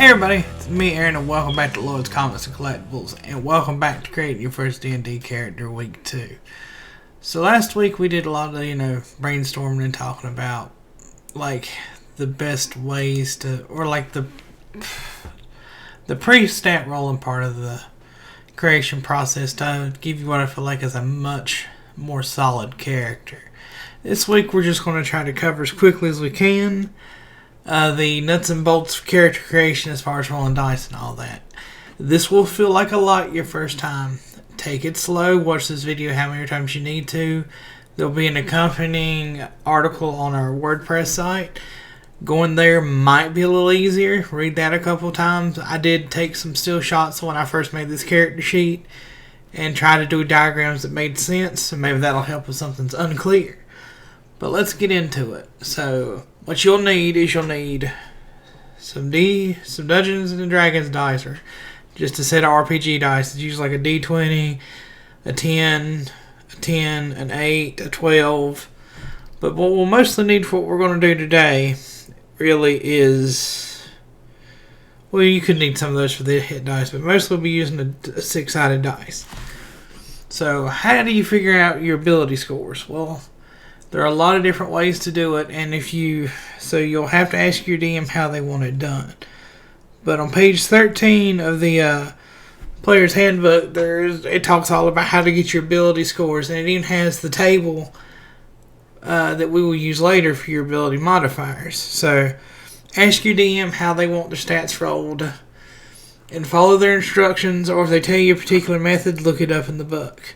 Hey everybody, it's me Aaron and welcome back to Lloyd's Comics and Collectibles and welcome back to creating your first D&D character week 2. So last week we did a lot of, brainstorming and talking about like the best ways to, or like the pre-stat rolling part of the creation process to give you what I feel like is a much more solid character. This week we're just going to try to cover as quickly as we can the nuts and bolts of character creation as far as rolling dice and all that. This will feel like a lot your first time. Take it slow. Watch this video how many times you need to. There'll be an accompanying article on our WordPress site. Going there might be a little easier. Read that a couple times. I did take some still shots when I first made this character sheet and try to do diagrams that made sense. So maybe that'll help if something's unclear. But let's get into it. So what you'll need is some Dungeons and Dragons dice, or just a set of RPG dice. It's usually like a D20, a 10, an 8, a 12. But what we'll mostly need for what we're going to do today really is, well, you could need some of those for the hit dice, but mostly we'll be using a 6-sided dice. So how do you figure out your ability scores? Well, there are a lot of different ways to do it, and you'll have to ask your DM how they want it done. But on page 13 of the Player's Handbook, it talks all about how to get your ability scores, and it even has the table that we will use later for your ability modifiers. So ask your DM how they want their stats rolled, and follow their instructions, or if they tell you a particular method, look it up in the book.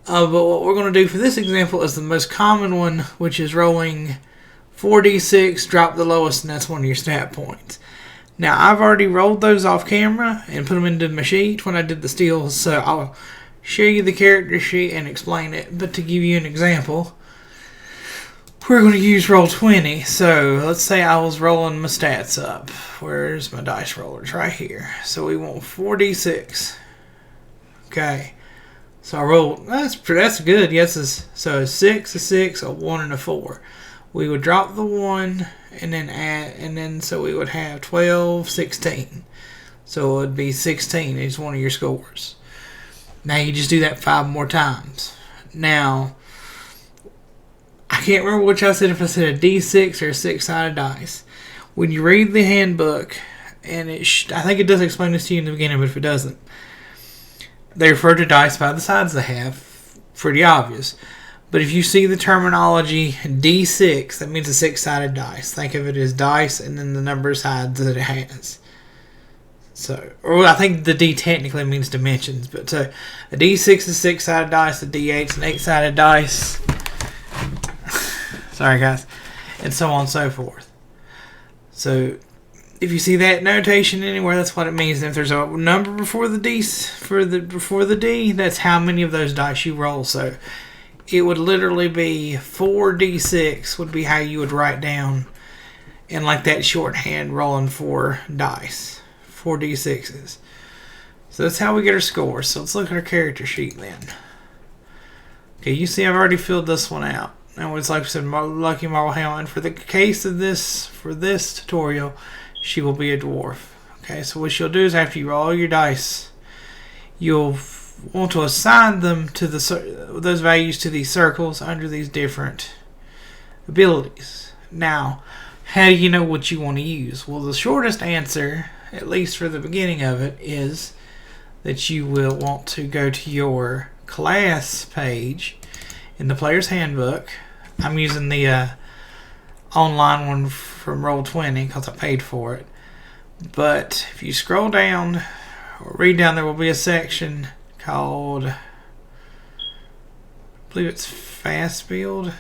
But what we're going to do for this example is the most common one, which is rolling 4d6, drop the lowest, and that's one of your stat points. Now, I've already rolled those off camera and put them into my sheet when I did the steals, so I'll show you the character sheet and explain it. But to give you an example, we're going to use roll 20. So let's say I was rolling my stats up. Where's my dice rollers? Right here. So we want 4d6. Okay. So I rolled, that's good, yes. So a 6, a 6, a 1, and a 4. We would drop the 1, and then add, and then so we would have 12, 16. So it would be 16 is one of your scores. Now you just do that 5 more times. Now, I can't remember which I said, if I said a D6 or a 6-sided dice. When you read the handbook, and I think it does explain this to you in the beginning, but if it doesn't, they refer to dice by the sides they have. Pretty obvious. But if you see the terminology D6, that means a 6-sided dice. Think of it as dice and then the number of sides that it has. So, or I think the D technically means dimensions. But so a D6 is a 6-sided dice, a D8 is an 8-sided dice. Sorry guys. And so on and so forth. So if you see that notation anywhere, that's what it means. And if there's a number before the D, before the D, that's how many of those dice you roll. So it would literally be 4d6 would be how you would write down in like that shorthand, rolling 4 dice, 4d6s. So that's how we get our scores. So let's look at our character sheet then. Okay, you see I've already filled this one out. And it's like I said, Lucky Marble Hound. For the case of this, for this tutorial, she will be a dwarf. Okay, so what you'll do is after you roll all your dice, you'll want to assign them to those values to these circles under these different abilities. Now, how do you know what you want to use? Well, the shortest answer, at least for the beginning of it, is that you will want to go to your class page in the Player's Handbook. I'm using the online one from Roll20 because I paid for it. But if you scroll down or read down, there will be a section called, I believe it's Fast Build.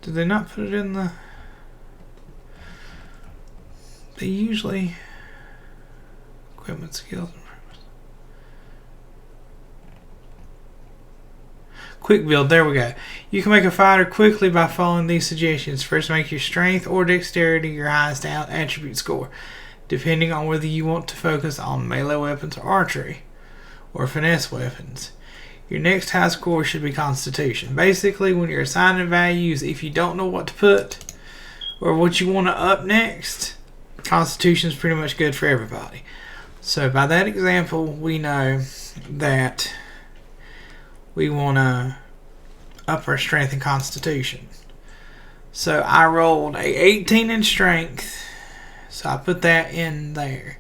Did they not put it in the, they usually, equipment skills. Quick build, there we go. You can make a fighter quickly by following these suggestions. First, make your strength or dexterity your highest attribute score, depending on whether you want to focus on melee weapons or archery, or finesse weapons. Your next high score should be Constitution. Basically, when you're assigning values, if you don't know what to put, or what you want to up next, Constitution is pretty much good for everybody. So by that example, we know that we want to up our strength and constitution. So I rolled a 18 in strength, so I put that in there.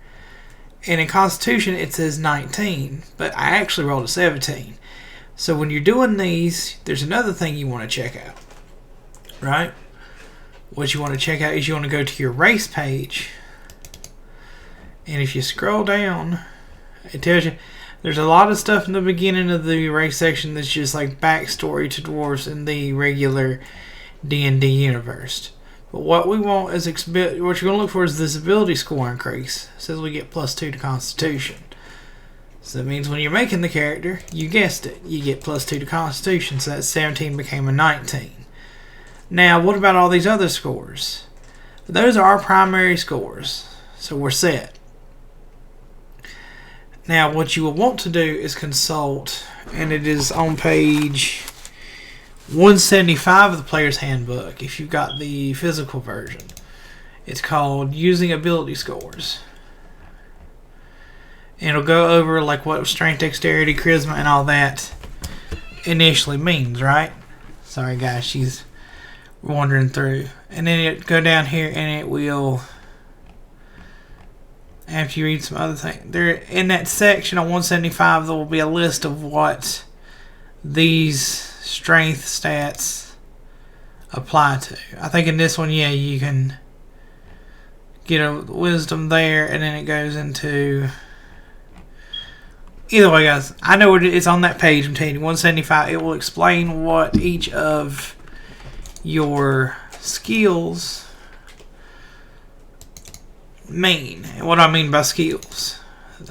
And in constitution it says 19, but I actually rolled a 17. So when you're doing these, there's another thing you want to check out, right? What you want to check out is you want to go to your race page, and if you scroll down, it tells you there's a lot of stuff in the beginning of the race section that's just like backstory to dwarves in the regular D&D universe. But what we want is what you're going to look for is this ability score increase. It says we get +2 to Constitution. So that means when you're making the character, you guessed it, you get +2 to Constitution. So that 17 became a 19. Now, what about all these other scores? Those are our primary scores. So we're set. Now, what you will want to do is consult, and it is on page 175 of the Player's Handbook, if you've got the physical version. It's called Using Ability Scores. And it'll go over like what strength, dexterity, charisma, and all that initially means, right? Sorry guys, she's wandering through. And then it go down here and it will, after you read some other things, there in that section on 175 there will be a list of what these strength stats apply to. I think in this one, yeah, you can get a wisdom there, and then it goes into. Either way, guys, I know it's on that page. I'm telling you, 175. It will explain what each of your skills mean. And what I mean by skills,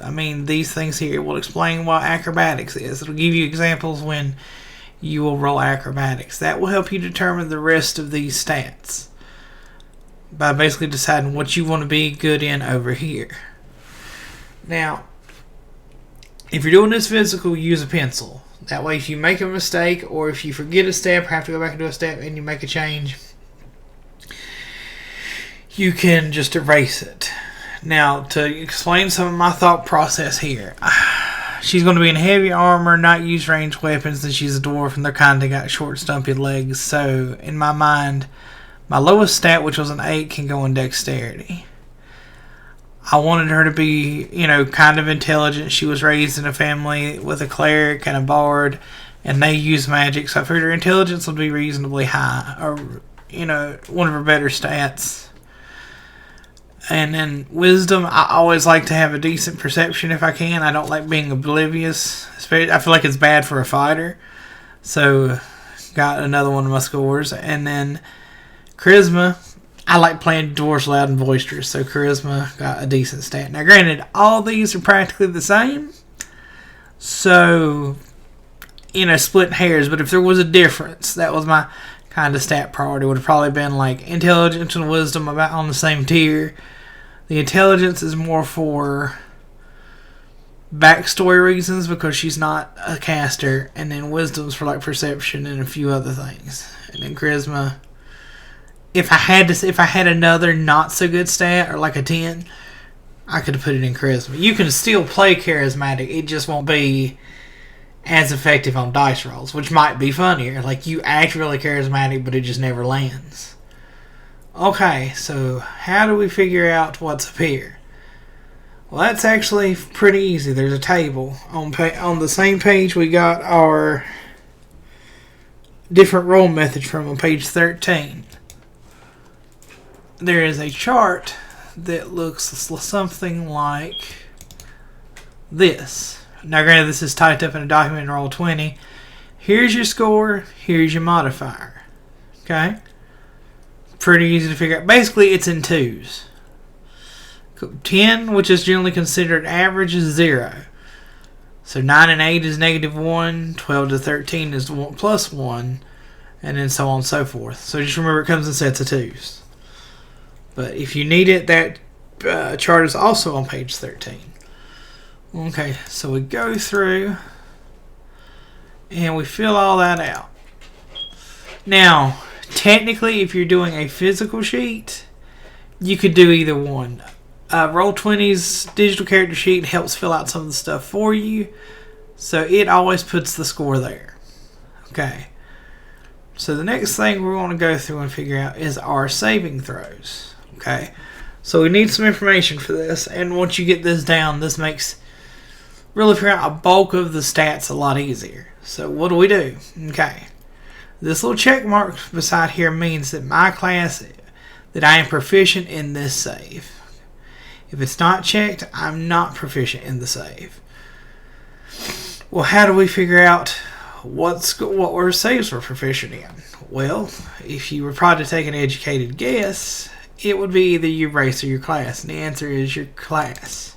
I mean these things here. It will explain what acrobatics is. It'll give you examples when you will roll acrobatics. That will help you determine the rest of these stats by basically deciding what you want to be good in over here. Now, if you're doing this physical, use a pencil. That way if you make a mistake or if you forget a step or have to go back and do a step and you make a change, you can just erase it. Now, to explain some of my thought process here, she's going to be in heavy armor, not use ranged weapons, and she's a dwarf, and they're kind of got short, stumpy legs. So, in my mind, my lowest stat, which was an 8, can go in dexterity. I wanted her to be, kind of intelligent. She was raised in a family with a cleric and a bard, and they use magic, so I figured her intelligence would be reasonably high, or, one of her better stats. And then wisdom, I always like to have a decent perception if I can. I don't like being oblivious. I feel like it's bad for a fighter. So, got another one of my scores. And then charisma, I like playing dwarves loud and boisterous. So charisma got a decent stat. Now granted, all these are practically the same. So, splitting hairs. But if there was a difference, that was my kind of stat priority. Would have probably been like intelligence and wisdom about on the same tier. The intelligence is more for backstory reasons because she's not a caster, and then wisdom's for like perception and a few other things. And then charisma, if I had another not so good stat or like a 10, I could have put it in charisma. You can still play charismatic, it just won't be as effective on dice rolls, which might be funnier. Like you act really charismatic, but it just never lands. Okay, so how do we figure out what's up here? Well, that's actually pretty easy. There's a table. On the same page we got our different roll methods from on page 13. There is a chart that looks something like this. Now granted, this is typed up in a document in Roll20. Here's your score, here's your modifier. Okay? Pretty easy to figure out. Basically, it's in twos. 10, which is generally considered average, is 0. So 9 and 8 is -1, 12 to 13 is +1, and then so on and so forth. So just remember it comes in sets of twos. But if you need it, that chart is also on page 13. Okay, so we go through and we fill all that out. Now, technically, if you're doing a physical sheet, you could do either one. Roll20's digital character sheet helps fill out some of the stuff for you, so it always puts the score there. Okay. So the next thing we want to go through and figure out is our saving throws. Okay. So we need some information for this, and once you get this down, this makes really figuring out a bulk of the stats a lot easier. So what do we do? Okay. This little check mark beside here means that my class, that I am proficient in this save. If it's not checked, I'm not proficient in the save. Well, how do we figure out what our saves we're proficient in? Well, if you were probably to take an educated guess, it would be either your race or your class, and the answer is your class.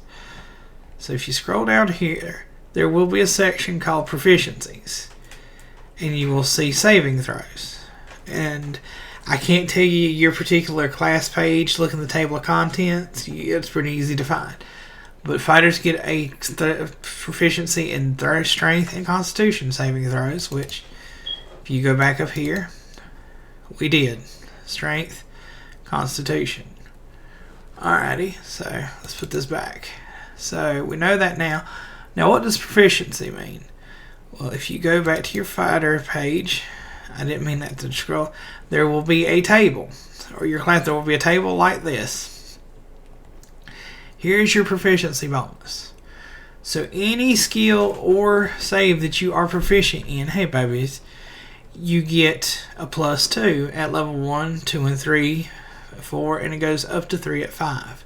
So if you scroll down here, there will be a section called proficiencies, and you will see saving throws. And I can't tell you your particular class page. Look in the table of contents. It's pretty easy to find. But fighters get a proficiency in strength and constitution saving throws, which, if you go back up here, we did. Strength, constitution. Alrighty, so let's put this back. So we know that now. Now what does proficiency mean? Well, if you go back to your fighter page, I didn't mean that to scroll, there will be a table, or your class, there will be a table like this. Here's your proficiency bonus. So any skill or save that you are proficient in, hey babies, you get a +2 at level 1, 2, and 3, 4, and it goes up to 3 at 5.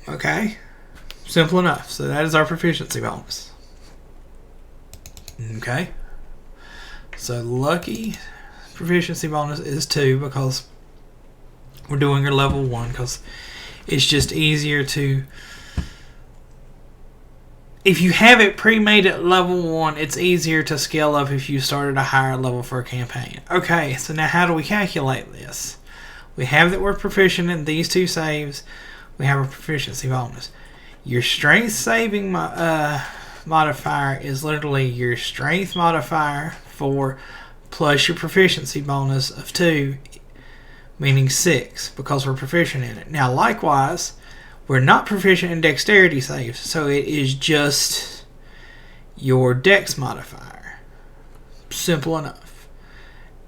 Okay? Simple enough. So that is our proficiency bonus. Okay? So lucky proficiency bonus is 2 because we're doing your level 1 because it's just easier to, if you have it pre-made at level 1, it's easier to scale up if you started a higher level for a campaign. Okay, so now how do we calculate this? We have that we're proficient in these 2 saves. We have a proficiency bonus. Your strength saving modifier is literally your strength modifier 4 plus your proficiency bonus of 2, meaning 6, because we're proficient in it. Now, likewise, we're not proficient in dexterity saves, so it is just your dex modifier. Simple enough.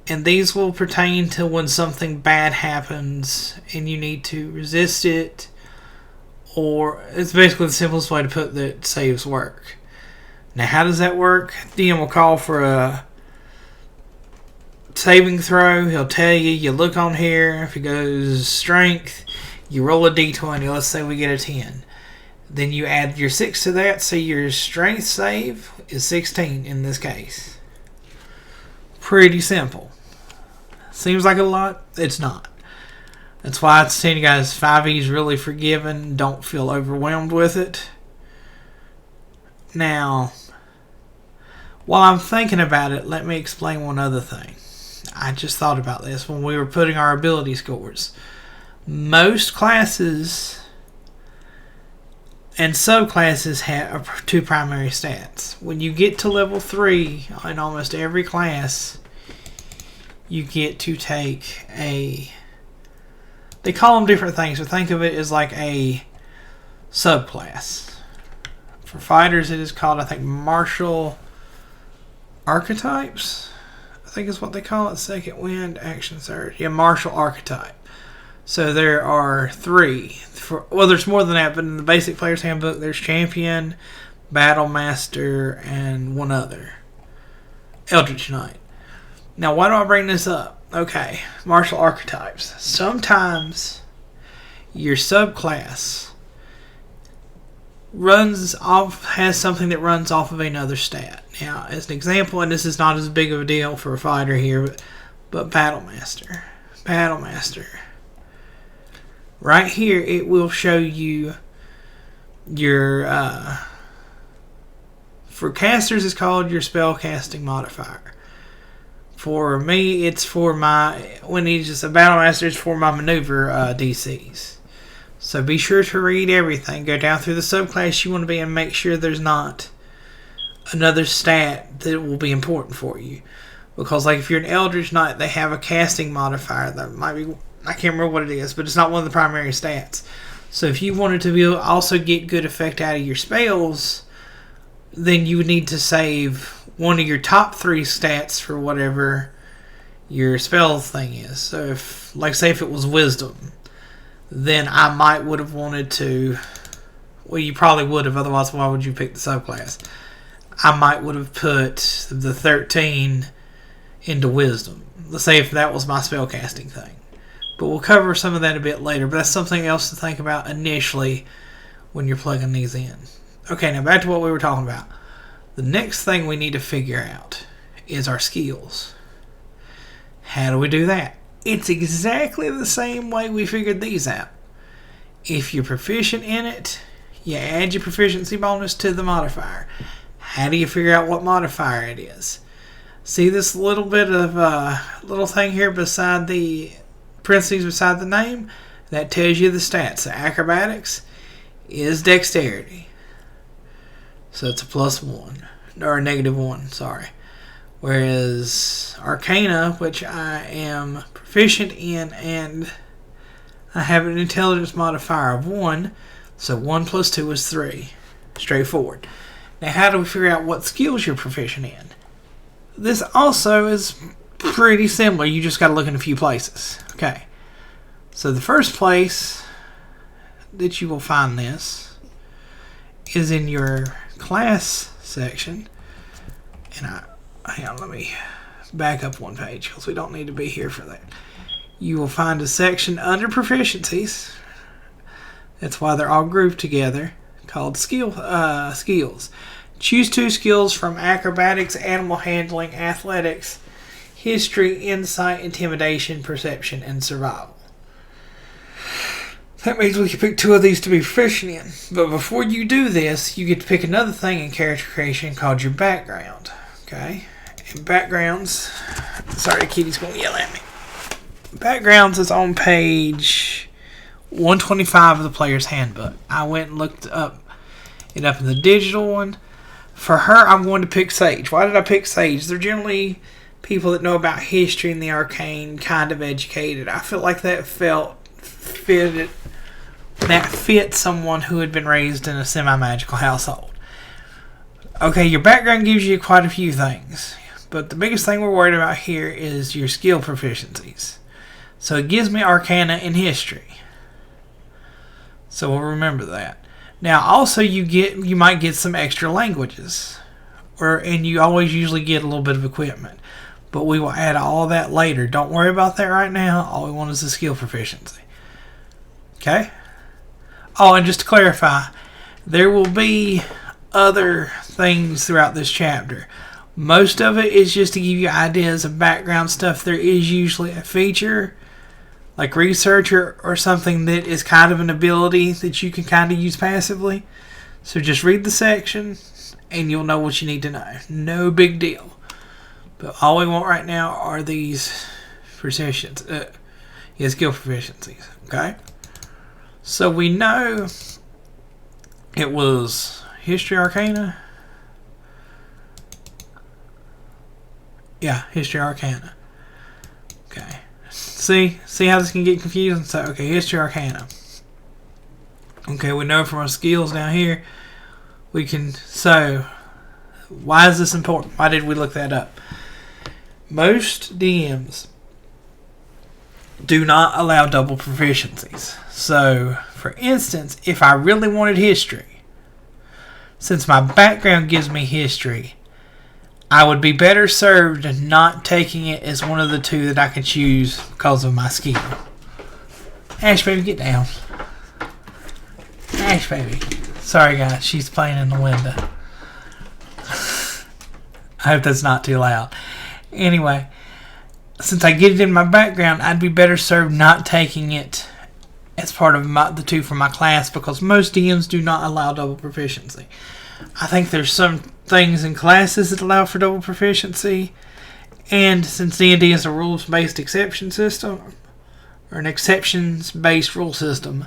And these will pertain to when something bad happens and you need to resist it, or it's basically the simplest way to put that saves work. Now, how does that work? DM will call for a saving throw. He'll tell you, you look on here, if it goes strength, you roll a d20. Let's say we get a 10. Then you add your 6 to that, so your strength save is 16 in this case. Pretty simple. Seems like a lot. It's not. That's why I tell you guys, 5e is really forgiving. Don't feel overwhelmed with it. Now, while I'm thinking about it, let me explain one other thing. I just thought about this when we were putting our ability scores. Most classes and subclasses have 2 primary stats. When you get to level 3 in almost every class, you get to take a, they call them different things, but think of it as like a subclass. For fighters, it is called, I think, martial archetypes. I think is what they call it. Second wind, action surge. Yeah, martial archetype. So there are 3. Well, there's more than that, but in the basic player's handbook, there's champion, battle master, and one other. Eldritch Knight. Now, why do I bring this up? Okay, martial archetypes. Sometimes your subclass has something that runs off of another stat. Now, as an example, and this is not as big of a deal for a fighter here, but battle master. Battle master. Right here, it will show you your, for casters, it's called your spell casting modifier. For me, it's for my, when he's just a battle master, it's for my maneuver DCs. So be sure to read everything. Go down through the subclass you want to be and make sure there's not another stat that will be important for you. Because like if you're an Eldritch Knight, they have a casting modifier that might be I can't remember what it is, but it's not one of the primary stats. So if you wanted to be able to also get good effect out of your spells, then you would need to save one of your top 3 stats for whatever your spell thing is. So if, like, say if it was wisdom, then I might would have wanted to, well, you probably would have, otherwise why would you pick the subclass? I might would have put the 13 into wisdom. Let's say if that was my spellcasting thing. But we'll cover some of that a bit later. But that's something else to think about initially when you're plugging these in. Okay, now back to what we were talking about. The next thing we need to figure out is our skills. How do we do that? It's exactly the same way we figured these out. If you're proficient in it, you add your proficiency bonus to the modifier. How do you figure out what modifier it is? See this little bit of little thing here beside the parentheses beside the name? That tells you the stats. So acrobatics is dexterity. So it's a +1. Or a -1, sorry. Whereas Arcana, which I am proficient in, and I have an intelligence modifier of 1, so 1 + 2 is 3. Straightforward. Now how do we figure out what skills you're proficient in? This also is pretty similar. You just got to look in a few places. Okay. So the first place that you will find this is in your class section. And hang on, let me back up one page because we don't need to be here for that. You will find a section under proficiencies. That's why they're all grouped together, called skills. Choose 2 skills from acrobatics, animal handling, athletics, history, insight, intimidation, perception, and survival. That means we can pick 2 of these to be proficient in. But before you do this, you get to pick another thing in character creation called your background. Okay? And backgrounds... Sorry, the kitty's going to yell at me. Backgrounds is on page 125 of the player's handbook. I went and looked it up in the digital one. For her, I'm going to pick Sage. Why did I pick Sage? They're generally people that know about history and the arcane, kind of educated. I feel like that fit someone who had been raised in a semi-magical household. Okay, your background gives you quite a few things, but the biggest thing we're worried about here is your skill proficiencies. So it gives me Arcana and History. So we'll remember that. Now, also you might get some extra languages, and you always usually get a little bit of equipment. But we will add all that later. Don't worry about that right now. All we want is the skill proficiency. Okay? Oh, and just to clarify, there will be other things throughout this chapter. Most of it is just to give you ideas of background stuff. There is usually a feature, like researcher or something, that is kind of an ability that you can kind of use passively. So just read the section and you'll know what you need to know. No big deal. But all we want right now are these skill proficiencies. Okay? So we know it was History Arcana. Yeah, History Arcana. Okay. See how this can get confusing? So, okay, History Arcana. Okay, we know from our skills down here, so, why is this important? Why did we look that up? Most DMs do not allow double proficiencies. So, for instance, if I really wanted history, since my background gives me history, I would be better served not taking it as one of the 2 that I can choose because of my skill. Ash, baby, get down. Ash, baby. Sorry, guys. She's playing in the window. I hope that's not too loud. Anyway, since I get it in my background, I'd be better served not taking it as part of the 2 from my class because most DMs do not allow double proficiency. I think there's some things in classes that allow for double proficiency, and since D&D is a rules-based exception system, or an exceptions-based rule system,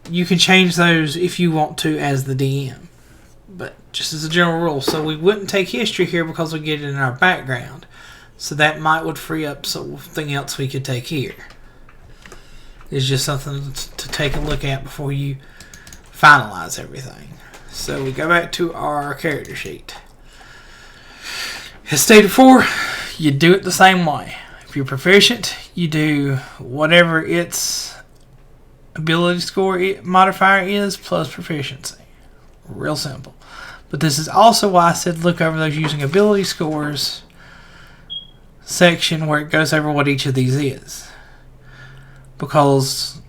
you can change those if you want to as the DM. But just as a general rule, so we wouldn't take history here because we get it in our background. So that would free up something else we could take here. It's just something to take a look at before you finalize everything. So we go back to our character sheet. As stated before, you do it the same way. If you're proficient, you do whatever its ability score modifier is plus proficiency. Real simple. But this is also why I said look over those using ability scores section where it goes over what each of these is. Because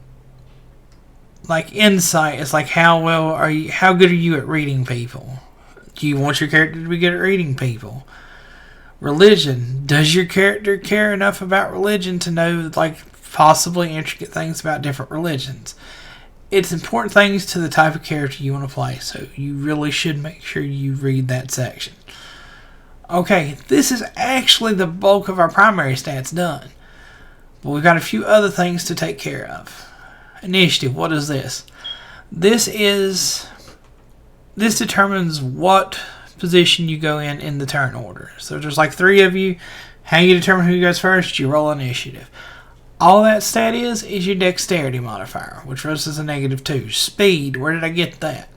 like insight is like how good are you at reading people? Do you want your character to be good at reading people? Religion. Does your character care enough about religion to know like possibly intricate things about different religions? It's important things to the type of character you want to play, so you really should make sure you read that section. Okay, this is actually the bulk of our primary stats done. But we've got a few other things to take care of. Initiative, what is this? This determines what position you go in the turn order. So there's like 3 of you. How you determine who goes first? You roll initiative. All that stat is your dexterity modifier, which rolls as a -2. Speed, where did I get that?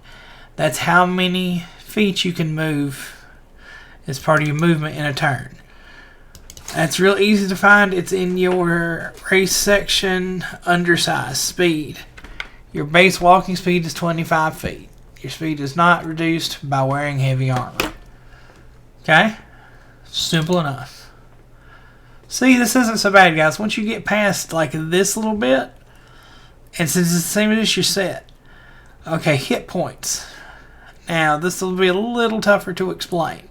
That's how many feet you can move as part of your movement in a turn. That's real easy to find. It's in your race section, undersize, speed. Your base walking speed is 25 feet. Your speed is not reduced by wearing heavy armor. Okay? Simple enough. See, this isn't so bad, guys. Once you get past like this little bit, and since it's the same as your set. Okay, hit points. Now, this will be a little tougher to explain.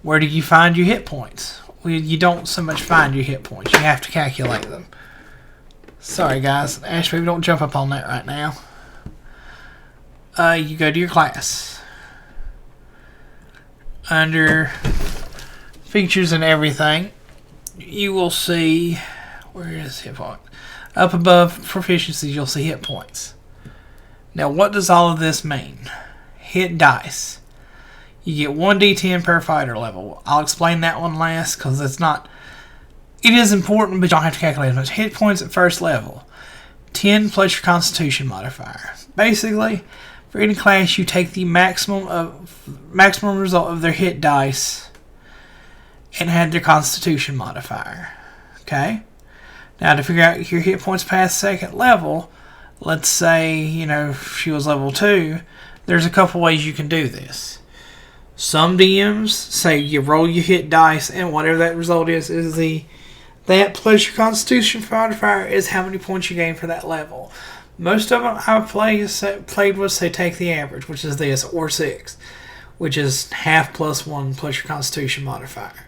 Where do you find your hit points? Well, you don't so much find your hit points. You have to calculate them. Sorry, guys. Actually, don't jump up on that right now. You go to your class. Under features and everything, you will see, where is hit point? Up above proficiencies, you'll see hit points. Now, what does all of this mean? Hit dice. You get 1d10 per fighter level. I'll explain that one last because it's not. It is important, but you don't have to calculate as much. Hit points at first level. 10 plus your Constitution modifier. Basically, for any class, you take the maximum result of their hit dice and add their Constitution modifier. Okay? Now, to figure out your hit points past second level, let's say, if she was level 2, there's a couple ways you can do this. Some DMs say you roll your hit dice, and whatever that result is that plus your Constitution modifier is how many points you gain for that level. Most of them I've played with say take the average, which is this, or 6, which is half plus 1 plus your Constitution modifier.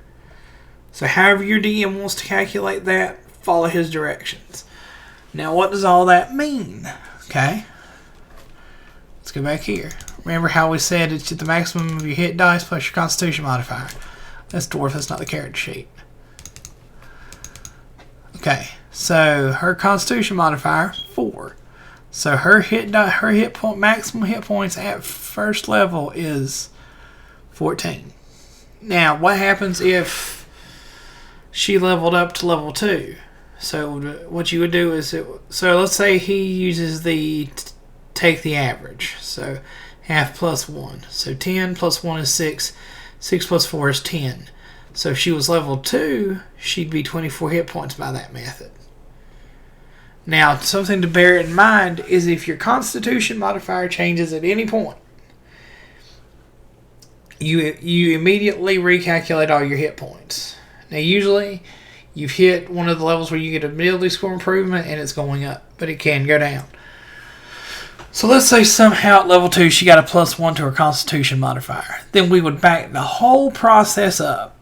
So however your DM wants to calculate that, follow his directions. Now what does all that mean? Okay, let's go back here. Remember how we said it's at the maximum of your hit dice plus your Constitution modifier. That's dwarf, that's not the character sheet. Okay, so her Constitution modifier, 4. So her maximum hit points at first level is 14. Now, what happens if she leveled up to level 2? So what you would do is, let's say he uses the take the average. So half plus 1. So 10 plus 1 is 6. 6 plus 4 is 10. So if she was level 2, she'd be 24 hit points by that method. Now, something to bear in mind is if your Constitution modifier changes at any point, you immediately recalculate all your hit points. Now, usually, you've hit one of the levels where you get a ability score improvement and it's going up, but it can go down. So let's say somehow at level 2 she got a +1 to her Constitution modifier. Then we would back the whole process up.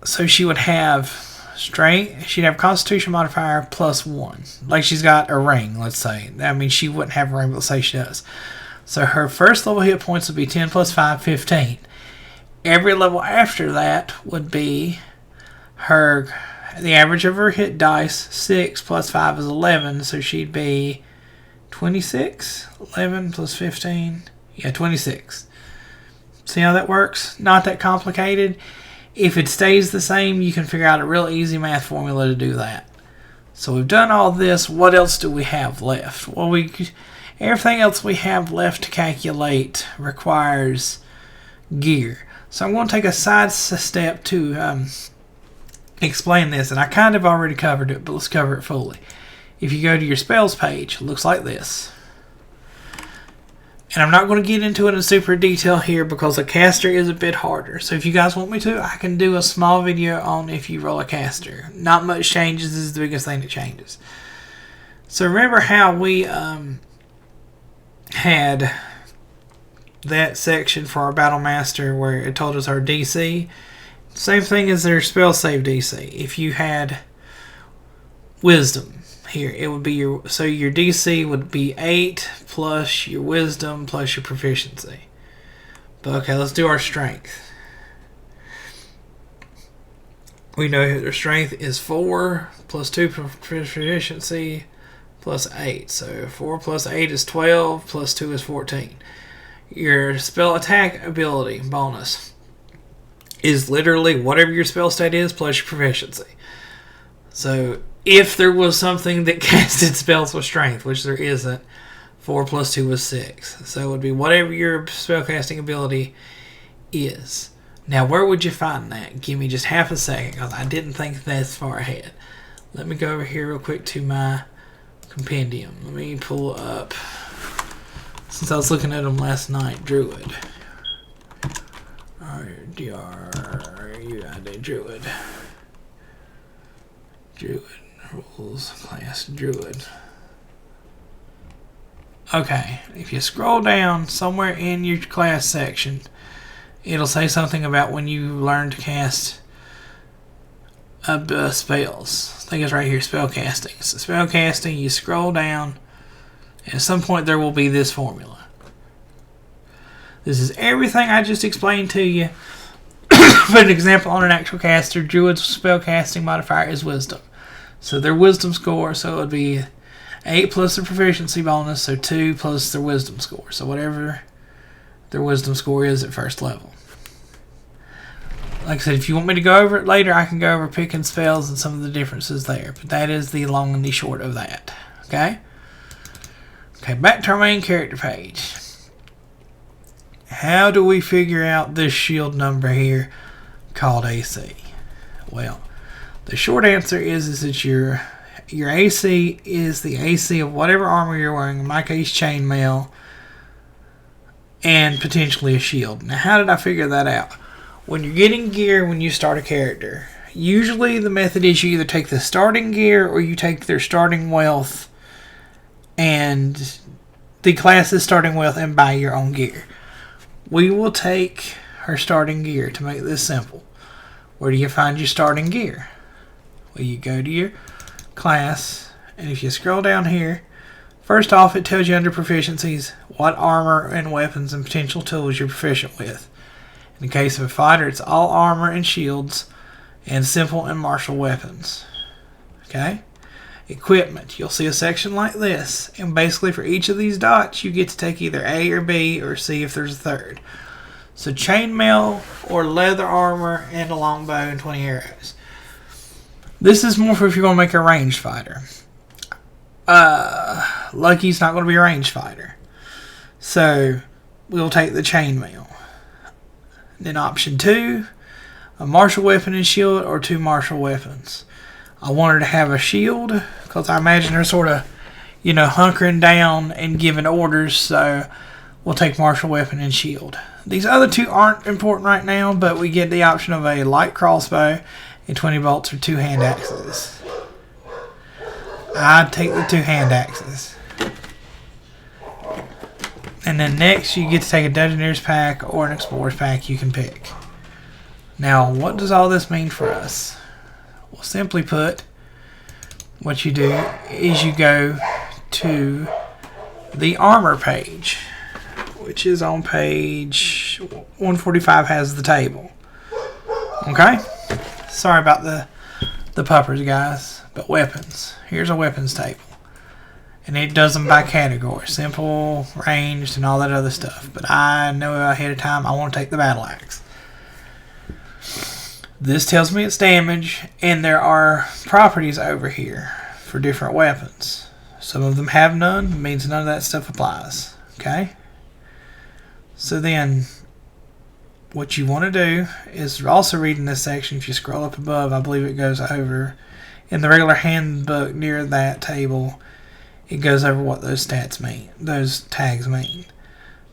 So she would have strength, she'd have Constitution modifier +1. Like she's got a ring, let's say. I mean, she wouldn't have a ring, but let's say she does. So her first level hit points would be 10 plus 5, 15. Every level after that would be the average of her hit dice, 6 plus 5 is 11, so she'd be 26. 11 plus 15, 26. See how that works? Not that complicated. If it stays the same, you can figure out a real easy math formula to do that. So we've done all this. What else do we have left? Well, everything else we have left to calculate requires gear. So I'm going to take a side step to explain this, and I kind of already covered it, but let's cover it fully. If you go to your spells page, it looks like this. And I'm not going to get into it in super detail here because a caster is a bit harder. So if you guys want me to, I can do a small video on if you roll a caster. Not much changes. This is the biggest thing that changes. So remember how we had that section for our Battle Master where it told us our DC? Same thing as their spell save DC. If you had Wisdom here, it would be your DC would be 8 plus your Wisdom plus your Proficiency. But okay, let's do our Strength. We know their Strength is 4 plus 2 Proficiency plus 8. So 4 plus 8 is 12 plus 2 is 14. Your spell attack ability bonus is literally whatever your spell state is plus your proficiency. So if there was something that casted spells with strength, which there isn't, 4 plus 2 was 6. So it would be whatever your spellcasting ability is. Now, where would you find that? Give me just half a second because I didn't think this far ahead. Let me go over here real quick to my compendium. Let me pull up, since I was looking at them last night, Druid. D-R-U-I-D, Druid. Druid. Rules, class, Druid. Okay, if you scroll down somewhere in your class section, it'll say something about when you learn to cast spells. I think it's right here, spell casting. So spell casting, you scroll down, and at some point there will be this formula. This is everything I just explained to you. For an example, on an actual caster, Druid's spell casting modifier is Wisdom. So their Wisdom score, so it would be 8 plus their proficiency bonus, so 2 plus their Wisdom score. So whatever their Wisdom score is at first level. Like I said, if you want me to go over it later, I can go over picking spells and some of the differences there. But that is the long and the short of that. Okay? Okay, back to our main character page. How do we figure out this shield number here called AC? Well, the short answer is that your AC is the AC of whatever armor you're wearing. In my case, chainmail, and potentially a shield. Now, how did I figure that out? When you're getting gear when you start a character, usually the method is you either take the starting gear or you take their starting wealth and the class's starting wealth and buy your own gear. We will take her starting gear to make this simple. Where do you find your starting gear? Well, you go to your class, and if you scroll down here, first off it tells you under proficiencies what armor and weapons and potential tools you're proficient with. In the case of a fighter, it's all armor and shields and simple and martial weapons. Okay? Equipment. You'll see a section like this, and basically for each of these dots you get to take either A or B or C if there's a third. So chainmail or leather armor and a longbow and 20 arrows. This is more for if you're going to make a ranged fighter. Lucky's not going to be a ranged fighter. So we'll take the chainmail. Then option 2, a martial weapon and shield or 2 martial weapons. I want her to have a shield because I imagine her sort of, hunkering down and giving orders. So we'll take martial weapon and shield. These other 2 aren't important right now, but we get the option of a light crossbow and 20 bolts or 2 hand axes. I'd take the 2 hand axes. And then next you get to take a Dungeoneer's pack or an Explorer's pack, you can pick. Now, what does all this mean for us? Well, simply put, what you do is you go to the armor page, which is on page 145, has the table. Okay? Sorry about the puppers, guys. But weapons. Here's a weapons table. And it does them by category. Simple, ranged, and all that other stuff. But I know ahead of time I want to take the battle axe. This tells me its damage, and there are properties over here. for different weapons. Some of them have none, means none of that stuff applies. Okay? So then, what you want to do is also read in this section. If you scroll up above, I believe it goes over in the regular handbook near that table. It goes over what those stats mean, those tags mean.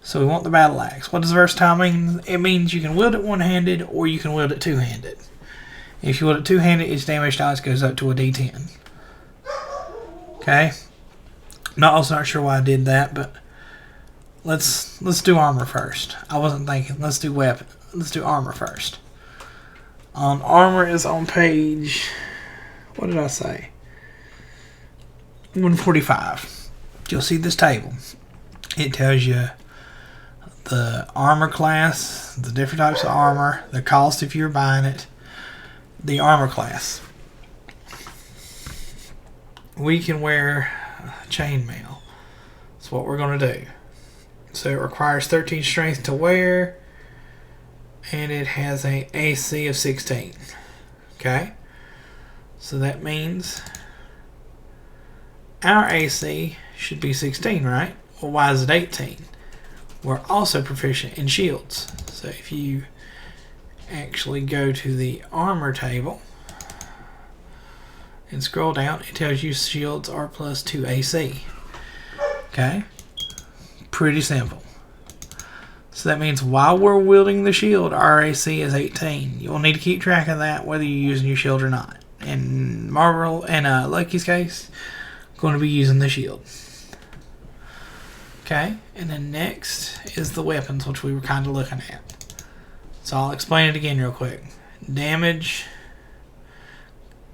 So we want the battle axe. What does versatile mean? It means you can wield it one-handed or you can wield it two-handed. If you wield it two-handed, its damage dice goes up to a D10. Okay? Also not sure why I did that, but let's do armor first. I wasn't thinking. Let's do weapon. Let's do armor first. Armor is on page, what did I say? 145. You'll see this table. It tells you the armor class, the different types of armor, the cost if you're buying it, the armor class. We can wear chainmail. That's what we're going to do. So it requires 13 strength to wear, and it has an AC of 16. Okay? So that means our AC should be 16, right? Well, why is it 18? We're also proficient in shields. So if you actually go to the armor table and scroll down, it tells you shields are plus 2 AC. Okay? Pretty simple. So that means while we're wielding the shield, our AC is 18. You'll need to keep track of that whether you're using your shield or not. In Marvel and Lucky's case, I'm going to be using the shield. Okay, and then next is the weapons, which we were kind of looking at. So I'll explain it again real quick. Damage,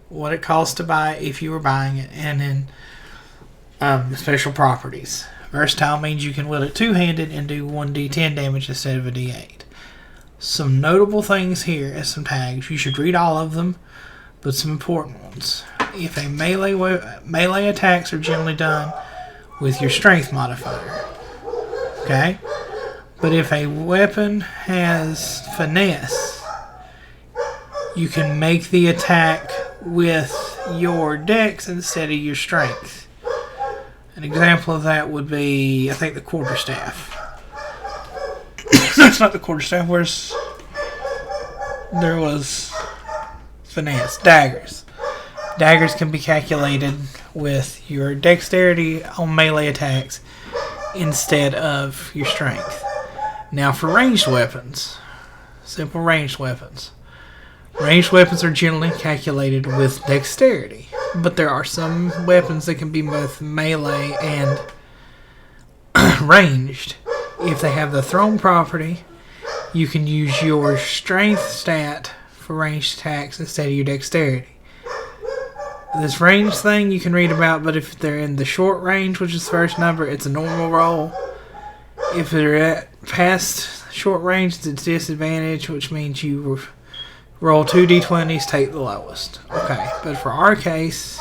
what it costs to buy if you were buying it, and then special properties. Versatile means you can wield it two-handed and do 1d10 damage instead of a d8. Some notable things here as some tags. You should read all of them, but some important ones. If a melee attacks are generally done with your strength modifier. Okay? But if a weapon has finesse, you can make the attack with your dex instead of your strength. An example of that would be, I think, the quarterstaff. That's not the quarterstaff. There was finesse. Daggers. Daggers can be calculated with your dexterity on melee attacks instead of your strength. Now for ranged weapons, simple ranged weapons. Ranged weapons are generally calculated with dexterity, but there are some weapons that can be both melee and ranged. If they have the thrown property, you can use your strength stat for ranged attacks instead of your dexterity. This range thing you can read about, but if they're in the short range, which is the first number, it's a normal roll. If they're at past short range, it's disadvantage, which means you roll 2 d20s, take the lowest. Okay, but for our case,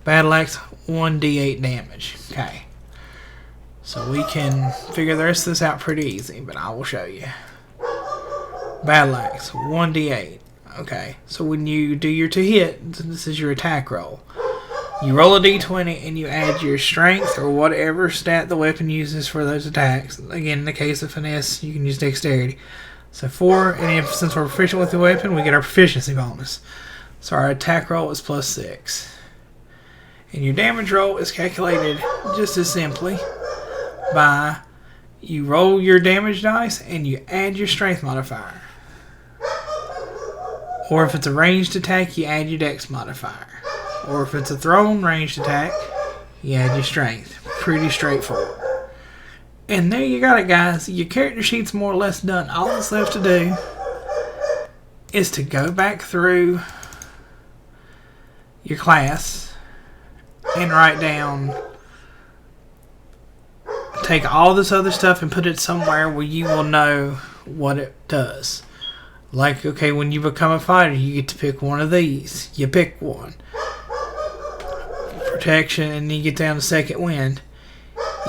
battle axe 1d8 damage. Okay, so we can figure the rest of this out pretty easy, but I will show you. Battle axe 1d8. Okay, so when you do your to hit, this is your attack roll. You roll a d20 and you add your strength or whatever stat the weapon uses for those attacks. Again, in the case of finesse, you can use dexterity. So 4, and since we're proficient with the weapon, we get our proficiency bonus. So our attack roll is plus 6. And your damage roll is calculated just as simply by you roll your damage dice and you add your strength modifier. Or if it's a ranged attack, you add your dex modifier. Or if it's a thrown ranged attack, you add your strength. Pretty straightforward. And there you got it, guys. Your character sheet's more or less done. All that's left to do is to go back through your class and write down, take all this other stuff and put it somewhere where you will know what it does. Like, okay, when you become a fighter, you get to pick one of these. You pick one. Protection, and you get down to second wind.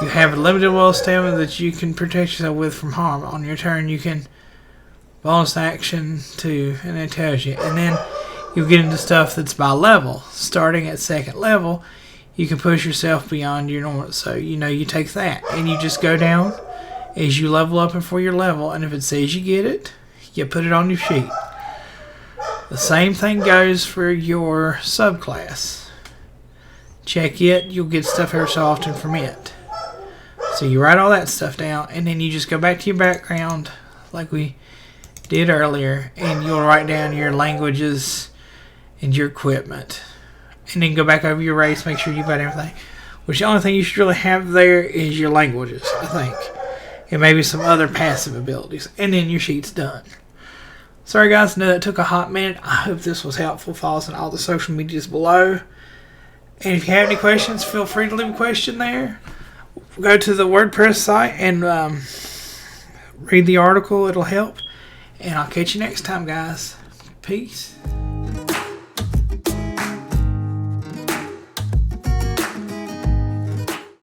You have a limited will stamina that you can protect yourself with from harm. On your turn, you can bonus action to, and it tells you. And then, you'll get into stuff that's by level. Starting at 2nd level, you can push yourself beyond your normal. So, you take that and you just go down as you level up and for your level. And if it says you get it, you put it on your sheet. The same thing goes for your subclass. Check it. You'll get stuff every so often from it. So you write all that stuff down, and then you just go back to your background like we did earlier, and you'll write down your languages and your equipment. And then go back over your race, make sure you've got everything. Which the only thing you should really have there is your languages, I think. And maybe some other passive abilities. And then your sheet's done. Sorry guys, I know that took a hot minute. I hope this was helpful. Follow us on all the social medias below. And if you have any questions, feel free to leave a question there. Go to the WordPress site and read the article. It'll help. And I'll catch you next time, guys. Peace.